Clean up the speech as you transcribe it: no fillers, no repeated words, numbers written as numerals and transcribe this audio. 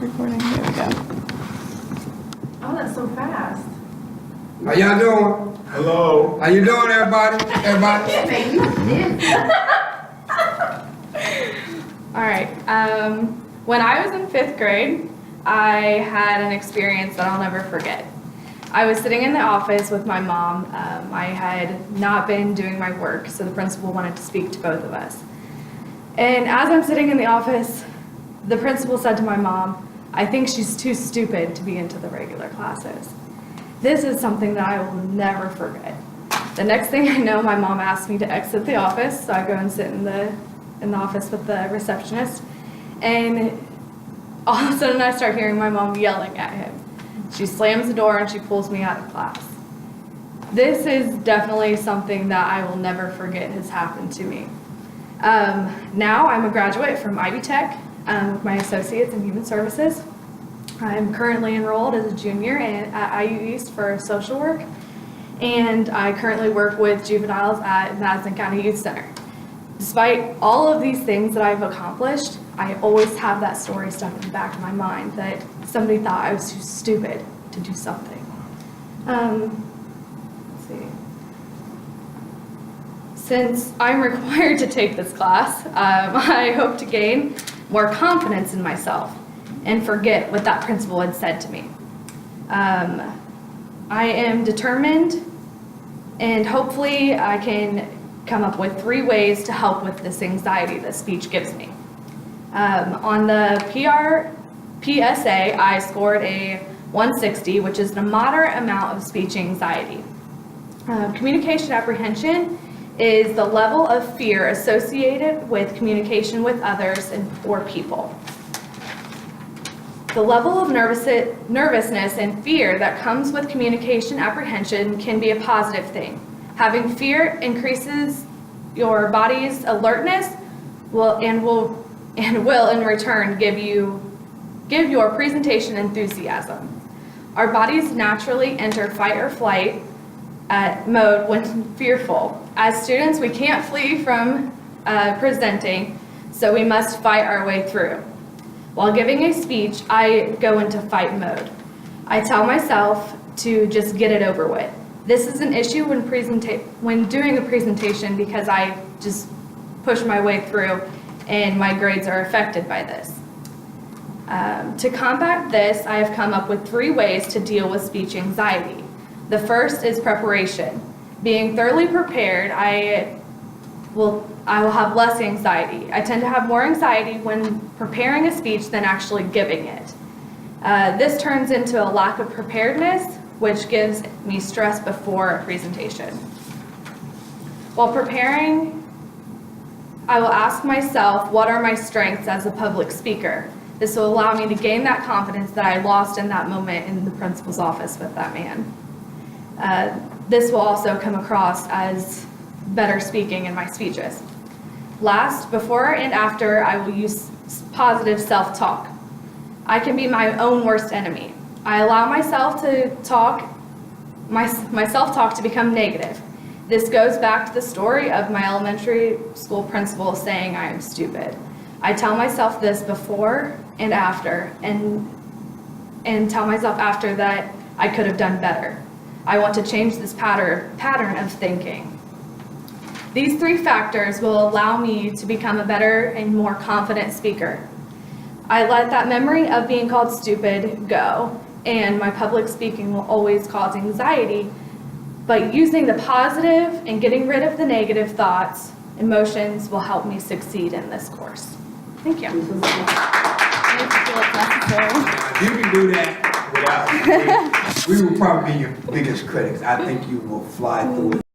recording. There we go. Oh, that's so fast. How y'all doing? Hello. How you doing, everybody? Everybody? All right. When I was in 5th grade, I had an experience that I'll never forget. I was sitting in the office with my mom. I had not been doing my work, so the principal wanted to speak to both of us. And as I'm sitting in the office, the principal said to my mom, "I think she's too stupid to be into the regular classes." This is something that I will never forget. The next thing I know, my mom asked me to exit the office, so I go and sit in the office with the receptionist, and all of a sudden I start hearing my mom yelling at him. She slams the door and she pulls me out of class. This is definitely something that I will never forget has happened to me. Now I'm a graduate from Ivy Tech with my associates in human services. I'm currently enrolled as a junior at IU East for social work, and I currently work with juveniles at Madison County Youth Center. Despite all of these things that I've accomplished, I always have that story stuck in the back of my mind that somebody thought I was too stupid to do something. Let's see. Since I'm required to take this class, I hope to gain more confidence in myself and forget what that principal had said to me. I am determined, and hopefully I can come up with 3 ways to help with this anxiety that speech gives me. On the PSA, I scored a 160, which is a moderate amount of speech anxiety. Communication apprehension is the level of fear associated with communication with others or people. The level of nervousness and fear that comes with communication apprehension can be a positive thing. Having fear increases your body's alertness will in return give your presentation enthusiasm. Our bodies naturally enter fight or flight mode when fearful. As students, we can't flee from presenting, so we must fight our way through. While giving a speech, I go into fight mode. I tell myself to just get it over with. This is an issue when doing a presentation because I just push my way through and my grades are affected by this. To combat this, I have come up with 3 ways to deal with speech anxiety. The first is preparation. Being thoroughly prepared, I will have less anxiety. I tend to have more anxiety when preparing a speech than actually giving it. This turns into a lack of preparedness, which gives me stress before a presentation. While preparing, I will ask myself, what are my strengths as a public speaker? This will allow me to gain that confidence that I lost in that moment in the principal's office with that man. This will also come across as better speaking in my speeches. Last, before and after, I will use positive self-talk. I can be my own worst enemy. I allow myself to my self-talk to become negative. This goes back to the story of my elementary school principal saying I am stupid. I tell myself this before and after, and tell myself after that I could have done better. I want to change this pattern of thinking. These 3 factors will allow me to become a better and more confident speaker. I let that memory of being called stupid go, and my public speaking will always cause anxiety, but using the positive and getting rid of the negative thoughts, emotions will help me succeed in this course. Thank you. You can do that without. We will probably be your biggest critics. I think you will fly through it.